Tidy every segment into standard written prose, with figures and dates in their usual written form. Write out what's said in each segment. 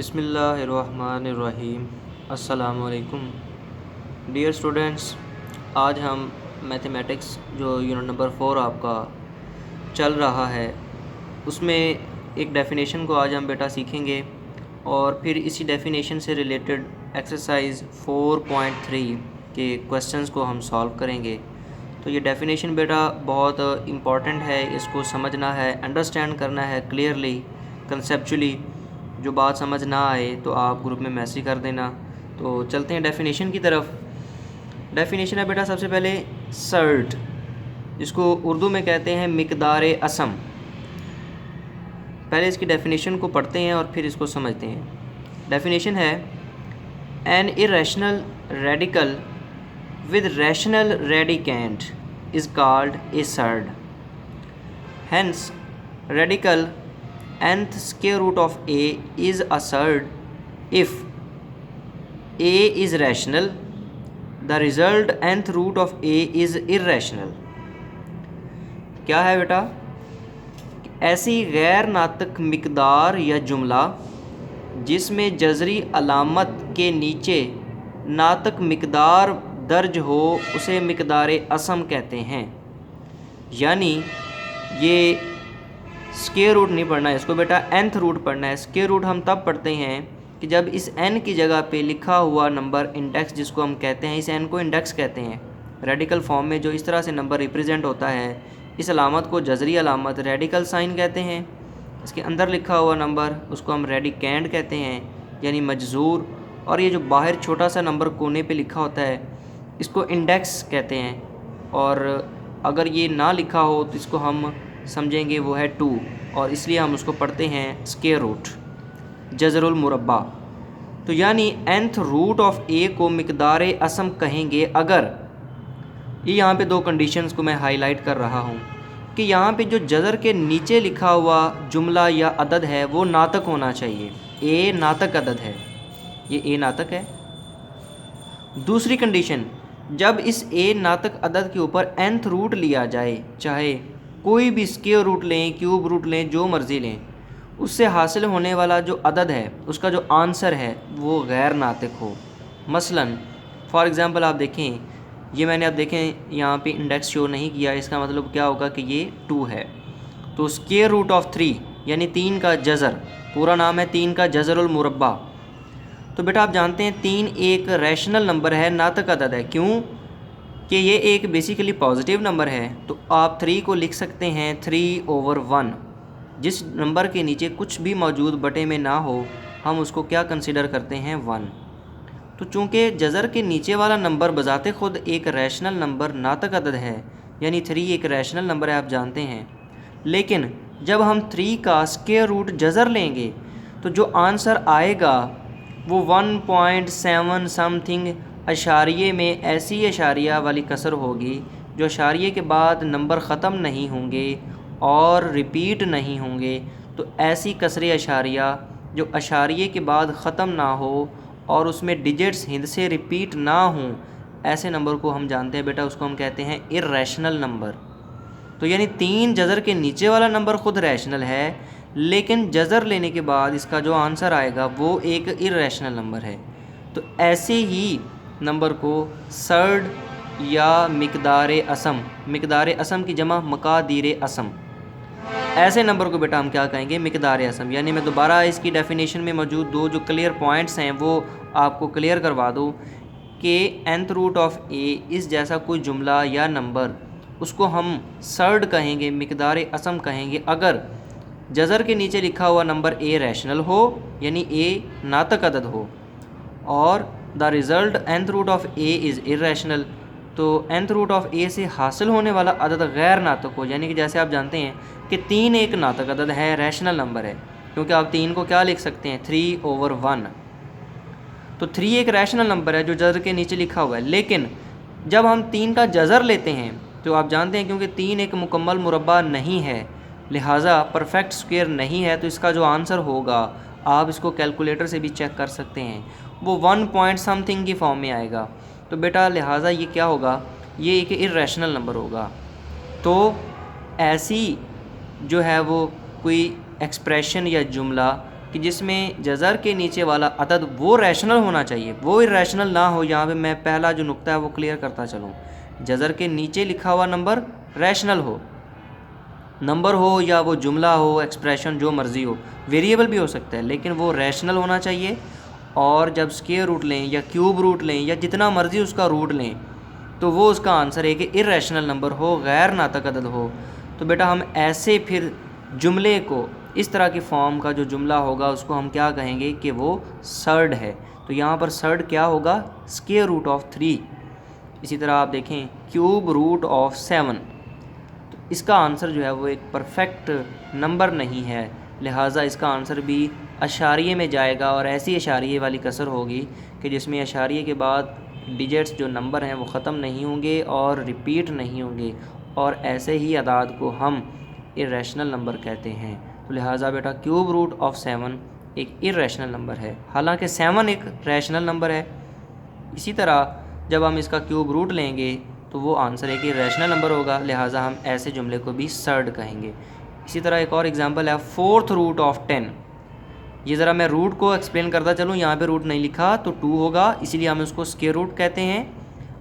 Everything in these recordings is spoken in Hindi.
बिस्मिल्लाहिर्रहमानिर्रहीम। अस्सलामुअलैकुम डियर स्टूडेंट्स, आज हम मैथमेटिक्स जो यूनिट नंबर 4 आपका चल रहा है उसमें एक डेफिनेशन को आज हम बेटा सीखेंगे और फिर इसी डेफिनेशन से रिलेटेड एक्सरसाइज 4.3 के क्वेश्चंस को हम सॉल्व करेंगे। तो ये डेफिनेशन बेटा बहुत इम्पॉर्टेंट है, इसको समझना है, अंडरस्टैंड करना है क्लियरली, कंसेप्चुअली। जो बात समझ ना आए तो आप ग्रुप में मैसेज कर देना। तो चलते हैं डेफिनेशन की तरफ। डेफिनेशन है बेटा सबसे पहले सर्ट, जिसको उर्दू में कहते हैं मिकदार असम। पहले इसकी डेफिनेशन को पढ़ते हैं और फिर इसको समझते हैं। डेफिनेशन है an irrational radical with rational radicand is called a surd. Hence radical nth square root of a is a surd if a is rational, the result nth root of a is irrational। क्या है बेटा? ऐसी गैर नातक मिकदार या जुमला जिसमें जज़री अलामत के नीचे नातक मिकदार दर्ज हो उसे मिकदार असम कहते हैं। यानी ये स्क्वायर रूट नहीं पढ़ना है इसको बेटा, nth रूट पढ़ना है। स्क्वायर रूट हम तब पढ़ते हैं कि जब इस n की जगह पे लिखा हुआ नंबर इंडेक्स, जिसको हम कहते हैं, इस n को इंडेक्स कहते हैं। रेडिकल फॉर्म में जो इस तरह से नंबर रिप्रेजेंट होता है, इस अलामत को जज़री अलामत रेडिकल साइन कहते हैं। इसके अंदर लिखा हुआ नंबर उसको हम रेडिकेंड कहते हैं, यानी मजजूर। और ये जो बाहर छोटा सा नंबर कोने पे लिखा होता है इसको इंडेक्स कहते हैं। और अगर ये ना लिखा हो तो इसको हम समझेंगे वो है 2, और इसलिए हम उसको पढ़ते हैं स्क्वायर रूट, जज़रुल मुरब्बा। तो यानी nth रूट ऑफ a को मिकदार असम कहेंगे अगर, ये यहाँ पे दो कंडीशंस को मैं हाईलाइट कर रहा हूँ कि यहाँ पे जो जज़र के नीचे लिखा हुआ जुमला या अदद है वो नातक होना चाहिए। a नातक अदद है, ये a नातक है। दूसरी कंडीशन, जब इस a नातक अदद के ऊपर nth रूट लिया जाए, चाहे कोई भी स्क्वायर रूट लें, क्यूब रूट लें, जो मर्ज़ी लें, उससे हासिल होने वाला जो अदद है उसका जो आंसर है वो गैर नातिक हो। मसलन फॉर एग्ज़ाम्पल आप देखें, ये मैंने अब देखें यहाँ पे इंडेक्स शो नहीं किया, इसका मतलब क्या होगा कि ये 2 है। तो स्क्वायर रूट ऑफ 3 यानी 3 का जज़र, पूरा नाम है 3 का जज़रुल मुरब्बा। तो बेटा आप जानते हैं 3 एक रैशनल नंबर है, नातिक अदद है। क्यों कि ये एक बेसिकली पॉजिटिव नंबर है। तो आप 3 को लिख सकते हैं 3/1। जिस नंबर के नीचे कुछ भी मौजूद बटे में ना हो हम उसको क्या कंसिडर करते हैं, 1। तो चूँकि जज़र के नीचे वाला नंबर बज़ाते ख़ुद एक रैशनल नंबर नातक अदद है, यानी 3 एक रैशनल नंबर है, आप जानते हैं। लेकिन जब हम 3 का स्क्वायर रूट जज़र लेंगे तो जो आंसर आएगा वो 1.7 समथिंग अशारिये में ऐसी अशारिया वाली कसर होगी जो अशारिये के बाद नंबर ख़त्म नहीं होंगे और रिपीट नहीं होंगे। तो ऐसी कसरे अशारिया जो अशारिये के बाद ख़त्म ना हो और उसमें डिजिट्स हिंद से रिपीट ना हों, ऐसे नंबर को हम जानते हैं बेटा, उसको हम कहते हैं इर्रेशनल नंबर। तो यानी 3 जज़र के नीचे वाला नंबर ख़ुद रैशनल है, लेकिन जज़र लेने के बाद इसका जो आंसर आएगा वो एक इर्रेशनल नंबर है। तो ऐसे ही नंबर को सर्ड या मिकदार असम, मिकदार असम की जमा मकादीर असम, ऐसे नंबर को बेटा हम क्या कहेंगे, मिकदार असम। यानी मैं दोबारा इसकी डेफिनेशन में मौजूद दो जो क्लियर पॉइंट्स हैं वो आपको क्लियर करवा दूँ कि nth रूट ऑफ a इस जैसा कोई जुमला या नंबर उसको हम सर्ड कहेंगे, मिकदार असम कहेंगे अगर जज़र के नीचे लिखा हुआ नंबर a रैशनल हो, यानी a नातक अदद हो, और the result nth root of a is irrational. तो nth रूट ऑफ a से हासिल होने वाला अदद गैर नातक हो। यानी कि जैसे आप जानते हैं कि 3 एक नातक अदद है, रैशनल नंबर है, क्योंकि आप 3 को क्या लिख सकते हैं, 3/1। तो 3 एक रैशनल नंबर है जो जज़र के नीचे लिखा हुआ है। लेकिन जब हम 3 का जज़र लेते हैं तो आप जानते हैं क्योंकि 3 एक मुकम्मल मुरब्बा नहीं है, लिहाजा परफेक्ट स्क्वायर नहीं है, तो इसका जो आंसर होगा आप इसको कैलकुलेटर से भी चेक कर सकते हैं, वो 1 पॉइंट समथिंग की फॉर्म में आएगा। तो बेटा लिहाजा ये क्या होगा, ये एक इर्रेशनल नंबर होगा। तो ऐसी जो है वो कोई एक्सप्रेशन या जुमला कि जिसमें जज़र के नीचे वाला अदद वो रैशनल होना चाहिए, वो इर्रेशनल ना हो। यहाँ पे मैं पहला जो नुक्ता है वो क्लियर करता चलूँ। जज़र के नीचे लिखा हुआ नंबर रैशनल हो, नंबर हो या वो जुमला हो, एक्सप्रेशन जो मर्ज़ी हो, वेरिएबल भी हो सकता है, लेकिन वो रैशनल होना चाहिए। और जब स्क्वायर रूट लें या क्यूब रूट लें या जितना मर्ज़ी उसका रूट लें, तो वो उसका आंसर है कि इर्रेशनल नंबर हो, गैर नातक अदद हो। तो बेटा हम ऐसे फिर जुमले को, इस तरह की फॉर्म का जो जुमला होगा उसको हम क्या कहेंगे कि वो सर्ड है। तो यहाँ पर सर्ड क्या होगा? Square root of 3। इसी तरह आप देखें क्यूब रूट ऑफ 7, तो इसका आंसर जो है वो एक परफेक्ट नंबर नहीं है, लिहाजा इसका आंसर भी अशारिये में जाएगा। और ऐसी अशारिये वाली कसर होगी कि जिसमें अशारिये के बाद डिजिट्स जो नंबर हैं वो ख़त्म नहीं होंगे और रिपीट नहीं होंगे, और ऐसे ही अदाद को हम इर्रेशनल नंबर कहते हैं। तो लिहाजा बेटा क्यूब रूट ऑफ 7 एक इर्रेशनल नंबर है, हालांकि 7 एक रैशनल नंबर है। इसी तरह जब हम इसका क्यूब रूट लेंगे तो वो आंसर है कि रैशनल नंबर होगा, लिहाजा हम ऐसे जुमले को भी सर्ड कहेंगे। इसी तरह एक और एग्जांपल है फोर्थ रूट ऑफ 10। ये ज़रा मैं रूट को एक्सप्लेन करता चलूँ, यहाँ पे रूट नहीं लिखा तो 2 होगा, इसीलिए हम उसको स्क्वायर रूट कहते हैं।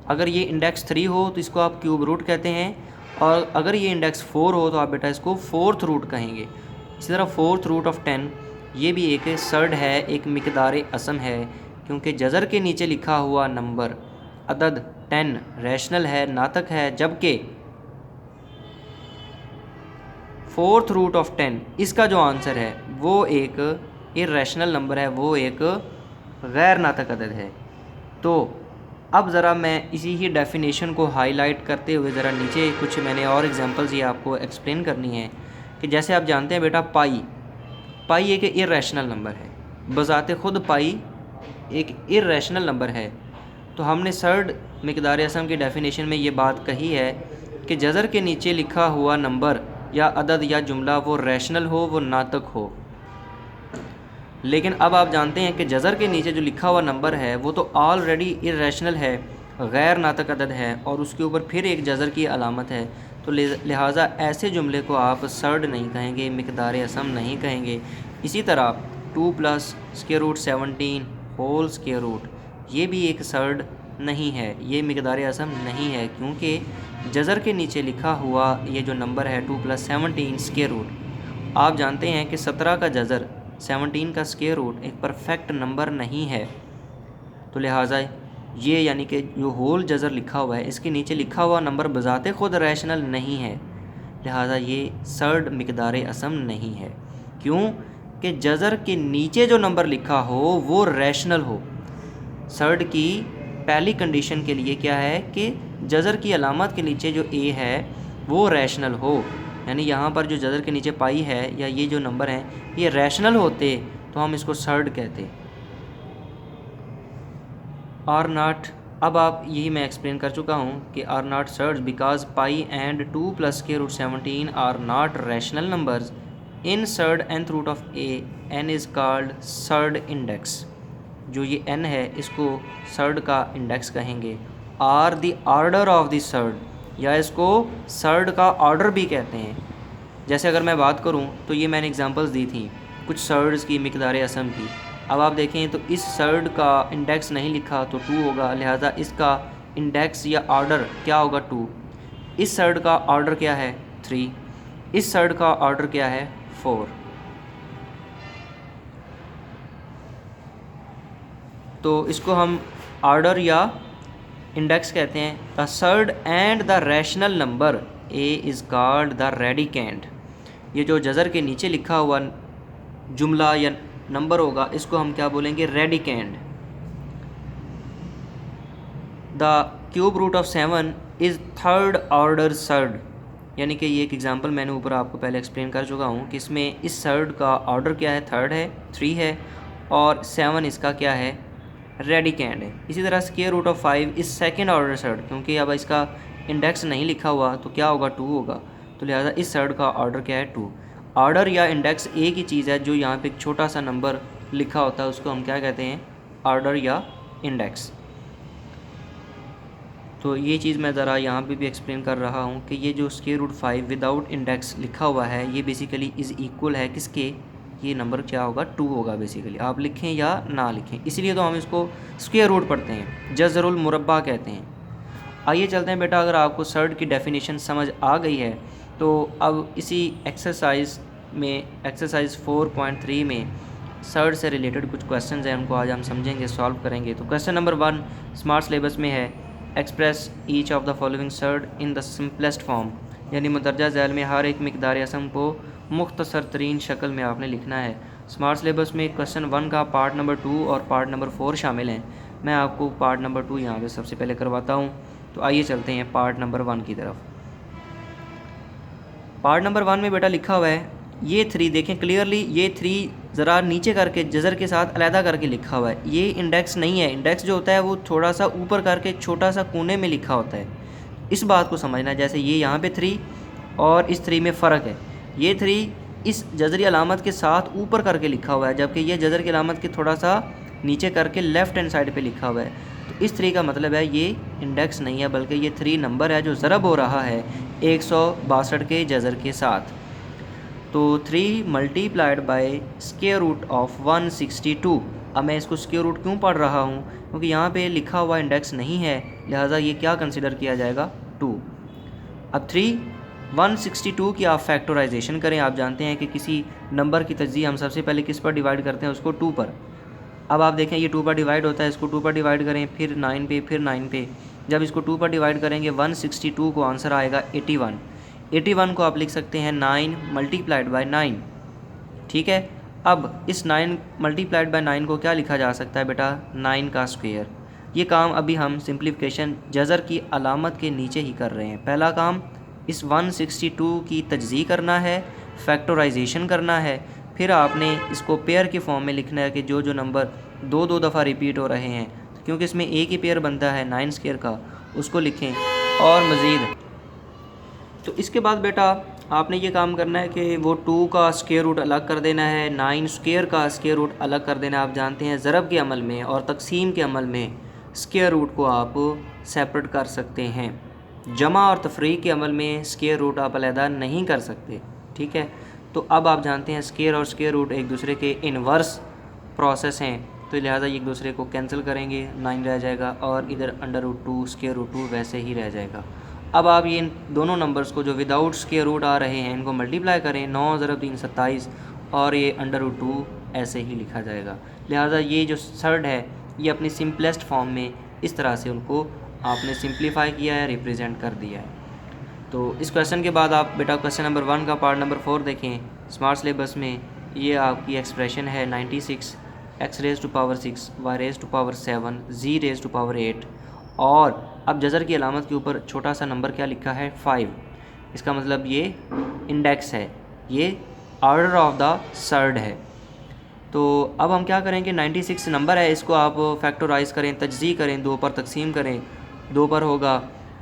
अगर ये इंडेक्स 3 हो तो इसको आप क्यूब रूट कहते हैं, और अगर ये इंडेक्स 4 हो तो आप बेटा इसको फोर्थ रूट कहेंगे। इसी तरह फोर्थ रूट ऑफ 10 ये भी एक सर्ड है, एक मिकदार असम है, क्योंकि जज़र के नीचे लिखा हुआ नंबर अदद 10 रैशनल है, नातक है, जबकि फोर्थ रूट ऑफ 10 इसका जो आंसर है वो एक इर्रेशनल नंबर है, वो एक गैर नातक अदद है। तो अब ज़रा मैं इसी ही डेफिनेशन को हाईलाइट करते हुए ज़रा नीचे कुछ मैंने और एग्जांपल्स ये आपको एक्सप्लेन करनी है कि जैसे आप जानते हैं बेटा पाई एक इर्रेशनल नंबर है, बज़ाते ख़ुद पाई एक इर्रेशनल नंबर है। तो हमने सर्ड मिकदार असम की डेफिनेशन में ये बात कही है कि जज़र के नीचे लिखा हुआ नंबर या अदद या जुमला वो रैशनल हो, वो नातक हो। लेकिन अब आप जानते हैं कि जज़र के नीचे जो लिखा हुआ नंबर है वो तो ऑलरेडी इर्रेशनल है, गैर नातक अदद है, और उसके ऊपर फिर एक जज़र की अलामत है। तो लिहाजा ऐसे जुमले को आप सर्ड नहीं कहेंगे, मिकदार असम नहीं कहेंगे। इसी तरह 2 + square root 17 whole square root, ये भी एक सर्ड नहीं है, ये मिकदार असम नहीं है, क्योंकि जज़र के नीचे लिखा हुआ ये जो नंबर है 2 + 17 स्क्वायर रूट, आप जानते हैं कि 17 का जज़र 17 का स्क्वायर रूट एक परफेक्ट नंबर नहीं है। तो लिहाजा ये यानी कि जो होल जज़र लिखा हुआ है इसके नीचे लिखा हुआ नंबर बज़ाते ख़ुद रैशनल नहीं है, लिहाजा ये सर्ड मिकदार असम नहीं है। क्यों? कि जज़र के नीचे जो नंबर लिखा हो वो रैशनल हो। सर्ड की पहली कंडीशन के लिए क्या है कि जज़र की अलामत के नीचे जो ए है वो रैशनल हो, यानी यहाँ पर जो जज़र के नीचे पाई है या ये जो नंबर हैं ये रैशनल होते तो हम इसको सर्ड कहते। आर नॉट, अब आप यही मैं एक्सप्लेन कर चुका हूँ कि are not surd because pi and 2 + square root 17 are not rational numbers in surd nth root of A, N is called surd index. जो ये n है इसको सर्ड का इंडेक्स कहेंगे। Are the order of the surd, या इसको सर्ड का ऑर्डर भी कहते हैं। जैसे अगर मैं बात करूं तो ये मैंने एग्जांपल्स दी थी कुछ सर्ड्स की, मिकदार असम की। अब आप देखें तो इस सर्ड का इंडेक्स नहीं लिखा तो 2 होगा, लिहाजा इसका इंडेक्स या ऑर्डर क्या होगा? 2। इस सर्ड का ऑर्डर क्या है? 3। इस सर्ड का ऑर्डर क्या है? 4। तो इसको हम ऑर्डर या इंडेक्स कहते हैं। The surd and the rational number A is called the radicand. ये जो जज़र के नीचे लिखा हुआ जुमला या नंबर होगा इसको हम क्या बोलेंगे? Radicand. The cube root of 7 is third order surd, यानी कि ये एक एग्जांपल मैंने ऊपर आपको पहले एक्सप्लेन कर चुका हूँ कि इसमें इस सर्ड का ऑर्डर क्या है? थर्ड है, 3 है, और 7 इसका क्या है? रेडिकेंट है। इसी तरह स्क्वायर रूट ऑफ 5 इस सेकंड ऑर्डर सर्ड, क्योंकि अब इसका इंडेक्स नहीं लिखा हुआ तो क्या होगा? 2 होगा, तो लिहाजा इस सर्ड का ऑर्डर क्या है? 2। ऑर्डर या इंडेक्स एक ही चीज़ है, जो यहाँ पे एक छोटा सा नंबर लिखा होता है उसको हम क्या कहते हैं? ऑर्डर या इंडेक्स। तो ये चीज़ मैं ज़रा यहाँ पे भी एक्सप्लेन कर रहा हूँ कि ये जो स्क्वायर रूट 5 विदाउट इंडेक्स लिखा हुआ है ये बेसिकली इज़ इक्वल है किसके? ये नंबर क्या होगा 2 होगा बेसिकली, आप लिखें या ना लिखें, इसीलिए तो हम इसको स्क्वायर रूट पढ़ते हैं, जज़रुल मुरब्बा कहते हैं। आइए चलते हैं बेटा, अगर आपको सर्ड की डेफिनेशन समझ आ गई है तो अब इसी एक्सरसाइज में एक्सरसाइज 4.3 में सर्ड से रिलेटेड कुछ क्वेश्चंस हैं, उनको आज हम समझेंगे, सॉल्व करेंगे। तो क्वेश्चन नंबर 1 स्मार्ट सिलेबस में है, express each of the following surd in the simplest form, यानी मुदर्जा झैल में हर एक मिकदार असम को मुख्तसर तरीन शक्ल में आपने लिखना है। स्मार्ट सिलेबस में क्वेश्चन 1 का पार्ट नंबर 2 और पार्ट नंबर 4 शामिल हैं। मैं आपको पार्ट नंबर 2 यहाँ पे सबसे पहले करवाता हूँ। तो आइए चलते हैं पार्ट नंबर 1 की तरफ। पार्ट नंबर 1 में बेटा लिखा हुआ है, ये 3 देखें क्लियरली, ये 3 ज़रा नीचे करके जज़र के साथ अलहदा करके लिखा हुआ है, ये इंडेक्स नहीं है। इंडेक्स जो होता है वो थोड़ा सा ऊपर करके छोटा सा कोने में लिखा होता है, इस बात को समझना। जैसे ये यहाँ पे 3 और इस 3 में फ़र्क है, ये 3 इस जज़री अलामत के साथ ऊपर करके लिखा हुआ है, जबकि ये जज़र की अलामत के थोड़ा सा नीचे करके लेफ़्ट हैंड साइड पे लिखा हुआ है। तो इस 3 का मतलब है ये इंडेक्स नहीं है, बल्कि ये 3 नंबर है जो ज़रब हो रहा है 162 के जज़र के साथ। तो 3 multiplied by square root of 162। अब मैं इसको स्क्वायर रूट क्यों पढ़ रहा हूँ, क्योंकि यहाँ पे लिखा हुआ इंडेक्स नहीं है, लिहाजा ये क्या कंसिडर किया जाएगा 2। अब 162 की आप फैक्टराइजेशन करें। आप जानते हैं कि किसी नंबर की तज्ज़ीह हम सबसे पहले किस पर डिवाइड करते हैं, उसको 2 पर। अब आप देखें ये 2 पर डिवाइड होता है, इसको 2 पर डिवाइड करें, फिर 9 पे, फिर 9 पे। जब इसको 2 पर डिवाइड करेंगे 162 को आंसर आएगा 81। 81 को आप लिख सकते हैं 9 मल्टीप्लाइड बाय 9, ठीक है। अब इस 9 मल्टीप्लाइड बाय 9 को क्या लिखा जा सकता है बेटा, 9 का स्क्वायर। ये काम अभी हम सिंप्लीफिकेशन जज़र की अलामत के नीचे ही कर रहे हैं। पहला काम इस 162 की तज्ज़ीह करना है, फैक्टराइजेशन करना है, फिर आपने इसको पेयर के फॉर्म में लिखना है कि जो जो नंबर 2 दफ़ा रिपीट हो रहे हैं, क्योंकि इसमें एक ही पेयर बनता है 9 स्क्वायर का, उसको लिखें। और मज़ीद तो इसके बाद बेटा आपने ये काम करना है कि वो 2 का स्क्वायर रूट अलग कर देना है, 9 स्क्वायर का स्क्वायर रूट अलग कर देना है। आप जानते हैं ज़रब के अमल में और तकसीम के अमल में स्क्वायर रूट को आप सेपरेट कर सकते हैं, जमा और तफरीक के अमल में स्क्वायर रूट आप अलहदा नहीं कर सकते, ठीक है। तो अब आप जानते हैं स्क्वायर और स्क्वायर रूट एक दूसरे के इनवर्स प्रोसेस हैं, तो लिहाजा एक दूसरे को कैंसिल करेंगे, 9 रह जाएगा और इधर √2 स्क्वायर रूट 2 वैसे ही रह जाएगा। अब आप ये इन दोनों नंबर्स को जो विदाउट स्क्वायर रूट आ रहे हैं इनको मल्टीप्लाई करें, 9 × 3 27 और ये √2 ऐसे ही लिखा जाएगा। लिहाजा ये जो सर्ड है ये अपनी सिंपलेस्ट फॉर्म में इस तरह से उनको आपने सिंप्लीफाई किया है, रिप्रेजेंट कर दिया है। तो इस क्वेश्चन के बाद आप बेटा क्वेश्चन नंबर 1 का पार्ट नंबर 4 देखें स्मार्ट सिलेबस में। ये आपकी एक्सप्रेशन है 96 x⁻⁶ y⁻7 z⁻8 और अब जज़र की अलामत के ऊपर छोटा सा नंबर क्या लिखा है 5। इसका मतलब ये इंडेक्स है, ये ऑर्डर ऑफ द सर्ड है। तो अब हम क्या करेंगे, 96 नंबर है, इसको आप फैक्टराइज़ करें, तज्ज़ीह करें, 2 पर तकसीम करें, 2 पर होगा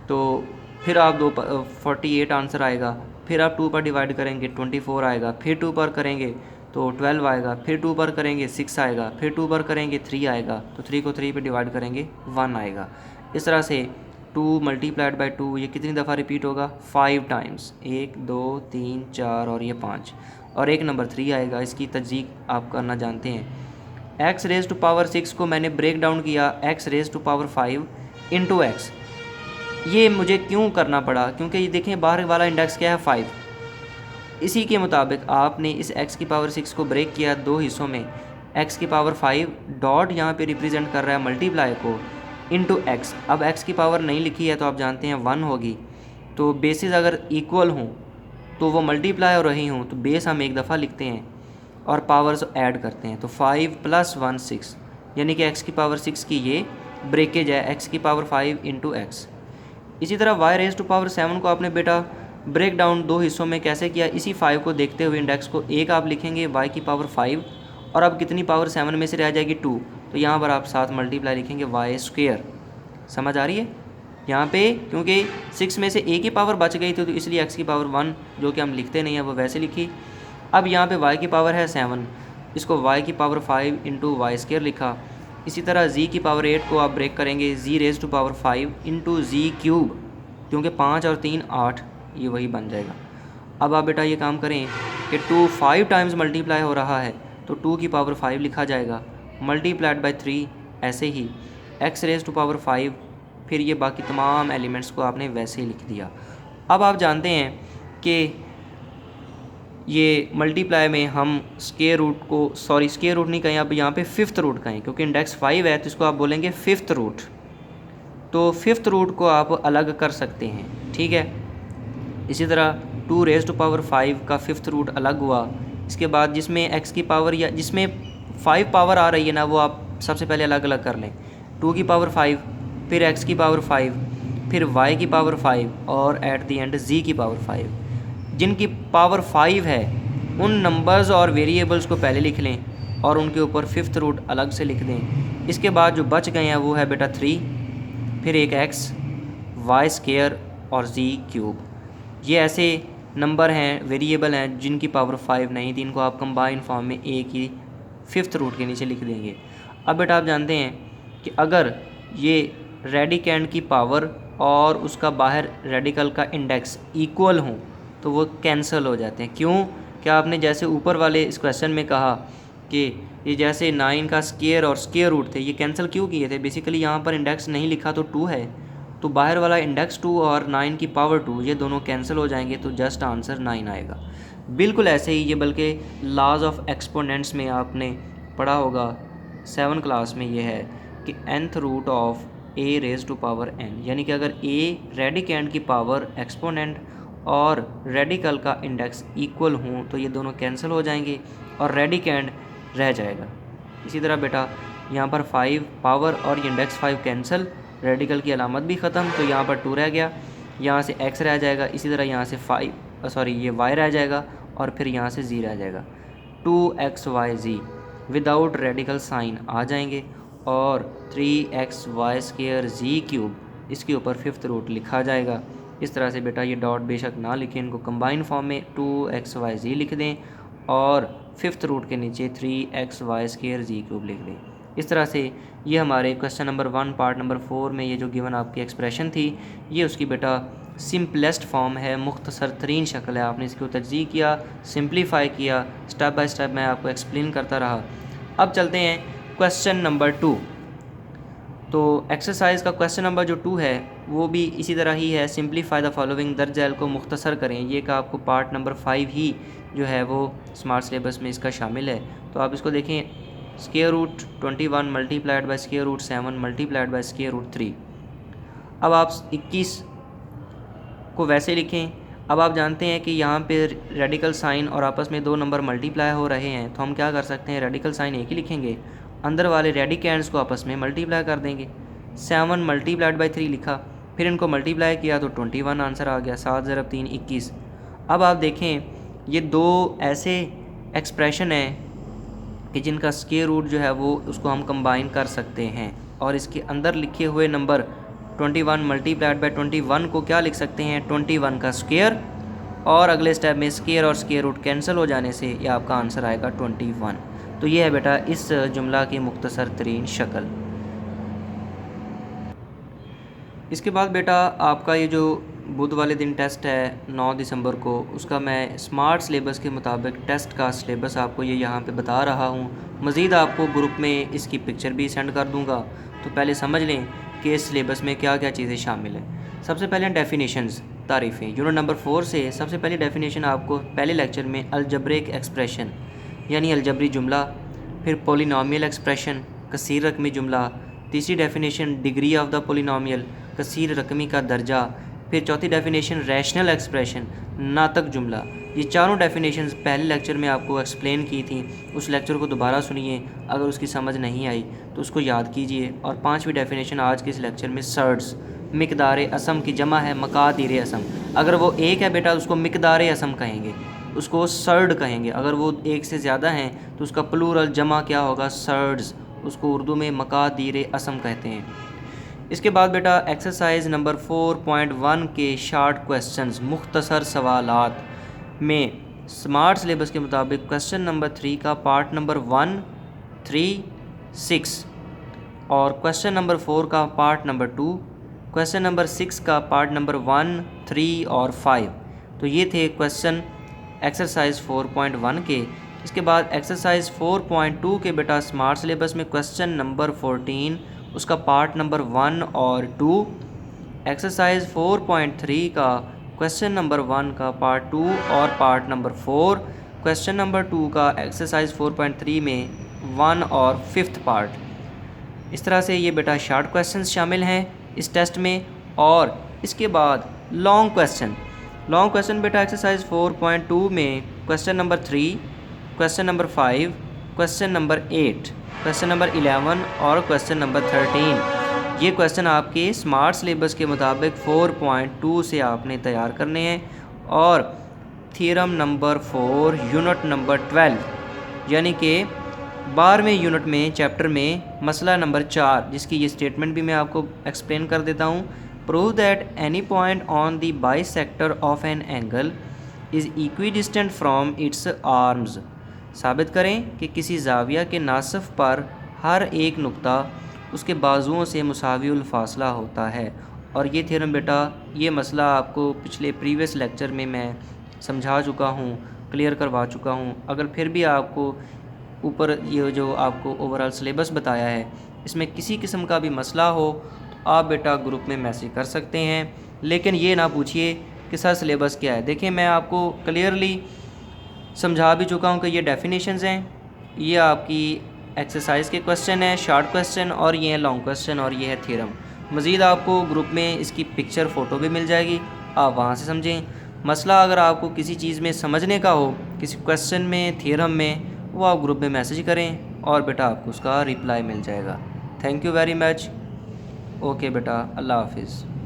तो फिर आप 2 पर 48 आंसर आएगा, फिर आप 2 पर डिवाइड करेंगे 24 आएगा, फिर 2 पर करेंगे तो 12 आएगा, फिर 2 पर करेंगे 6 आएगा, फिर 2 पर करेंगे 3 आएगा, तो 3 को 3 पर डिवाइड करेंगे 1 आएगा। इस तरह से 2 मल्टीप्लाइड बाय 2 ये कितनी दफ़ा रिपीट होगा, 5 टाइम्स, 1 2 3 4 और ये 5 और एक नंबर 3 आएगा। इसकी तज्जीक आप करना जानते हैं। x⁻6 को मैंने ब्रेक डाउन किया x⁻5 इंटू x। ये मुझे क्यों करना पड़ा, क्योंकि ये देखें बाहर वाला इंडेक्स क्या है 5। इसी के मुताबिक आपने इस x⁻6 को ब्रेक किया 2 हिस्सों में। x⁻5 डॉट यहाँ पे रिप्रेजेंट कर रहा है मल्टीप्लाई को इंटू x। अब x की पावर नहीं लिखी है तो आप जानते हैं 1 होगी, तो बेसिस अगर इक्वल हों तो वो मल्टीप्लाई हो रही हूँ तो बेस हम एक दफ़ा लिखते हैं और पावर्स ऐड करते हैं। तो 5 + 1 6, यानी कि x⁻6 की ये ब्रेकेज है x⁻5 इंटू x। इसी तरह y⁻7 को आपने बेटा ब्रेक डाउन 2 हिस्सों में कैसे किया, इसी 5 को देखते हुए इंडेक्स को एक आप लिखेंगे y⁻5 और अब कितनी पावर 7 में से रह जाएगी 2, तो यहाँ पर आप 7 मल्टीप्लाई लिखेंगे y²। समझ आ रही है यहाँ पे, क्योंकि 6 में से एक ही पावर बच गई थी तो इसलिए x⁻1 जो कि हम लिखते नहीं हैं वो वैसे लिखी। अब यहाँ पे y की पावर है 7, इसको y⁻5 इंटू y² लिखा। इसी तरह z⁻8 को आप ब्रेक करेंगे z⁻5 इंटू z³, क्योंकि 5 और 3 8 ये वही बन जाएगा। अब आप बेटा ये काम करें कि 2 5 टाइम्स मल्टीप्लाई हो रहा है तो 2 की पावर 5 लिखा जाएगा, मल्टीप्लाइड बाय 3, ऐसे ही x रेज़ टू पावर 5, फिर ये बाकी तमाम एलिमेंट्स को आपने वैसे ही लिख दिया। अब आप जानते हैं कि ये मल्टीप्लाई में हम स्क्वायर रूट को, सॉरी स्क्वायर रूट नहीं कहें, अब यहाँ पे फिफ्थ रूट कहें, क्योंकि इंडेक्स 5 है तो इसको आप बोलेंगे फिफ्थ रूट। तो फिफ्थ रूट को आप अलग कर सकते हैं, ठीक है। इसी तरह 2 रेज़ टू पावर 5 का फिफ्थ रूट अलग हुआ। इसके बाद जिसमें x की पावर या जिसमें 5 पावर आ रही है ना, वो आप सबसे पहले अलग अलग कर लें। 2 की पावर 5, फिर x की पावर 5, फिर y की पावर 5 और एट द एंड z की पावर 5। जिनकी पावर 5 है उन नंबर्स और वेरिएबल्स को पहले लिख लें और उनके ऊपर फिफ्थ रूट अलग से लिख दें। इसके बाद जो बच गए हैं वो है बेटा 3, फिर एक x, y स्क्वायर और z क्यूब। ये ऐसे नंबर हैं, वेरिएबल हैं जिनकी पावर 5 नहीं थी, इनको आप कंबाइन फॉर्म में एक ही फिफ्थ रूट के नीचे लिख देंगे। अब बेटा आप जानते हैं कि अगर ये रेडिकेंड की पावर और उसका बाहर रेडिकल का इंडेक्स इक्वल हों तो वो कैंसिल हो जाते हैं। क्यों? क्या आपने जैसे ऊपर वाले इस क्वेश्चन में कहा कि ये जैसे 9 का स्क्वायर और स्क्वायर रूट थे, ये कैंसिल क्यों किए थे? बेसिकली यहाँ पर इंडेक्स नहीं लिखा तो 2 है, तो बाहर वाला इंडेक्स 2 और 9 की पावर 2 ये दोनों कैंसिल हो जाएंगे, तो जस्ट आंसर 9 आएगा। बिल्कुल ऐसे ही ये, बल्कि लॉज ऑफ एक्सपोनेंट्स में आपने पढ़ा होगा 7 क्लास में, ये है कि nth root of a raise to power n, यानी कि अगर a रेडिकेंड की पावर एक्सपोनेंट और रेडिकल का इंडेक्स इक्वल हों तो ये दोनों कैंसिल हो जाएंगे और रेडिकेंड रह जाएगा। इसी तरह बेटा यहाँ पर 5 पावर और ये इंडेक्स 5 कैंसिल, रेडिकल की अलामत भी ख़त्म, तो यहाँ पर 2 रह गया, यहाँ से x रह जाएगा, इसी तरह यहाँ से ये y रह जाएगा और फिर यहाँ से z रह जाएगा। 2xyz विदाउट रेडिकल साइन आ जाएंगे और 3xy स्क्वायर z क्यूब इसके ऊपर फिफ्थ रूट लिखा जाएगा। इस तरह से बेटा ये डॉट बेशक ना लिखें, इनको कंबाइन फॉर्म में 2xyz लिख दें और फिफ्थ रूट के नीचे 3xy स्क्वायर z क्यूब लिख दें। इस तरह से ये हमारे क्वेश्चन नंबर 1 पार्ट नंबर 4 में ये जो गिवन आपकी एक्सप्रेशन थी, ये उसकी बेटा सिंपलेस्ट फॉर्म है, मुख्तसर तरीन शक्ल है। आपने इसको तज्ज़ीह किया, सिंप्लीफाई किया, स्टेप बाय स्टेप मैं आपको एक्सप्लेन करता रहा। अब चलते हैं क्वेश्चन नंबर 2। तो एक्सरसाइज का क्वेश्चन नंबर जो 2 है वो भी इसी तरह ही है, सिंप्लीफाई द फॉलोइंग, दर्ज झैल को मुख्तसर करें। ये का आपको पार्ट नंबर 5 ही जो है वो स्मार्ट सिलेबस में इसका शामिल है। तो आप इसको देखें, square root 21 multiplied by square root 7 multiplied by square root 3। अब आप 21 को वैसे लिखें। अब आप जानते हैं कि यहाँ पे रेडिकल साइन और आपस में 2 नंबर मल्टीप्लाई हो रहे हैं, तो हम क्या कर सकते हैं, रेडिकल साइन एक ही लिखेंगे, अंदर वाले रेडिकेंड्स को आपस में मल्टीप्लाई कर देंगे। 7 मल्टीप्लाइड बाई 3 लिखा, फिर इनको मल्टीप्लाई किया तो 21 आंसर आ गया, 7 ज़रब 3 21। अब आप देखें ये 2 ऐसे एक्सप्रेशन हैं कि जिनका स्क्वायर रूट जो है वो उसको हम कंबाइन कर सकते हैं और इसके अंदर लिखे हुए नंबर 21 मल्टीप्लाइड बाय 21 को क्या लिख सकते हैं, 21 का स्क्वायर, और अगले स्टेप में स्क्वायर और स्क्वायर रूट कैंसिल हो जाने से ये आपका आंसर आएगा 21। तो ये है बेटा इस जुमला की मुख्तसर तरीन शक्ल। इसके बाद बेटा आपका ये जो बुध वाले दिन टेस्ट है 9 दिसंबर को, उसका मैं स्मार्ट सिलेबस के मुताबिक टेस्ट का सिलेबस आपको ये यहाँ पे बता रहा हूँ। मज़ीद आपको ग्रुप में इसकी पिक्चर भी सेंड कर दूँगा, तो पहले समझ लें कि इस सिलेबस में क्या क्या चीज़ें शामिल हैं। सबसे पहले डेफिनेशंस, तारीफ़ें। यूनिट नंबर 4 से सबसे पहली डेफिनेशन आपको पहले लेक्चर में अलजब्रिक एक्सप्रेशन यानी अलजबरी जुमला, फिर पोलिनोमियल एक्सप्रेशन कसीर रकमी जुमला, तीसरी definition degree of the polynomial कसीर रकमी का दर्जा, फिर चौथी डेफिनेशन रैशनल एक्सप्रेशन नातक जुमला। ये चारों डेफिनेशंस पहले लेक्चर में आपको एक्सप्लेन की थी, उस लेक्चर को दोबारा सुनिए, अगर उसकी समझ नहीं आई तो उसको याद कीजिए। और पांचवी डेफिनेशन आज के इस लेक्चर में सर्ड्स, मिकदार असम की जमा है मकादिर असम। अगर वो एक है बेटा उसको मिकदार असम कहेंगे, उसको सर्ड कहेंगे। अगर वो एक से ज़्यादा हैं तो उसका प्लूरल जमा क्या होगा, सर्ड्स, उसको उर्दू में मकादिर असम कहते हैं। इसके बाद बेटा एक्सरसाइज नंबर 4.1 के शॉर्ट क्वेश्चंस, मुख्तसर सवालात में स्मार्ट सिलेबस के मुताबिक क्वेश्चन नंबर 3 का पार्ट नंबर 1, 3, 6 और क्वेश्चन नंबर 4 का पार्ट नंबर 2, क्वेश्चन नंबर 6 का पार्ट नंबर 1, 3 और 5। तो ये थे क्वेश्चन एक्सरसाइज 4.1 के। इसके बाद एक्सरसाइज 4.2 के बेटा स्मार्ट सिलेबस में क्वेश्चन नंबर 14 उसका पार्ट नंबर 1 और 2, एक्सरसाइज 4.3 का क्वेश्चन नंबर 1 का पार्ट 2 और पार्ट नंबर 4, क्वेश्चन नंबर 2 का एक्सरसाइज 4.3 में 1 और 5th पार्ट। इस तरह से ये बेटा शॉर्ट क्वेश्चंस शामिल हैं इस टेस्ट में। और इसके बाद लॉन्ग क्वेश्चन बेटा एक्सरसाइज 4.2 में question number 3, question number 5, question number 8, question number 11 और क्वेश्चन नंबर 13। ये क्वेश्चन आपके स्मार्ट सिलेबस के मुताबिक 4.2 से आपने तैयार करने हैं। और थ्योरम नंबर 4 यूनिट नंबर 12 यानी कि 12वें यूनिट में चैप्टर में मसला नंबर 4, जिसकी ये स्टेटमेंट भी मैं आपको एक्सप्लेन कर देता हूँ। Prove that any point on the bisector of an angle is equidistant from its arms. साबित करें कि किसी जाविया के नासफ पर हर एक नुक्ता उसके बाजुओं से मुसावियुल फासला होता है। और ये थ्योरम बेटा ये मसला आपको पिछले प्रीवियस लेक्चर में मैं समझा चुका हूँ, क्लियर करवा चुका हूँ। अगर फिर भी आपको ऊपर ये जो आपको ओवरऑल सिलेबस बताया है इसमें किसी किस्म का भी मसला हो तो आप बेटा ग्रुप में मैसेज कर सकते हैं, लेकिन ये ना पूछिए कि सर सिलेबस क्या है। देखिए मैं आपको क्लियरली समझा भी चुका हूँ कि ये डेफिनेशंस हैं, ये आपकी एक्सरसाइज के क्वेश्चन हैं, शॉर्ट क्वेश्चन, और ये है लॉन्ग क्वेश्चन, और ये है थ्योरम। मज़ीद आपको ग्रुप में इसकी पिक्चर फ़ोटो भी मिल जाएगी, आप वहाँ से समझें। मसला अगर आपको किसी चीज़ में समझने का हो, किसी क्वेश्चन में, थ्योरम में, वो आप ग्रुप में मैसेज करें और बेटा आपको उसका रिप्लाई मिल जाएगा। Thank you very much. Okay बेटा, अल्लाह हाफिज़।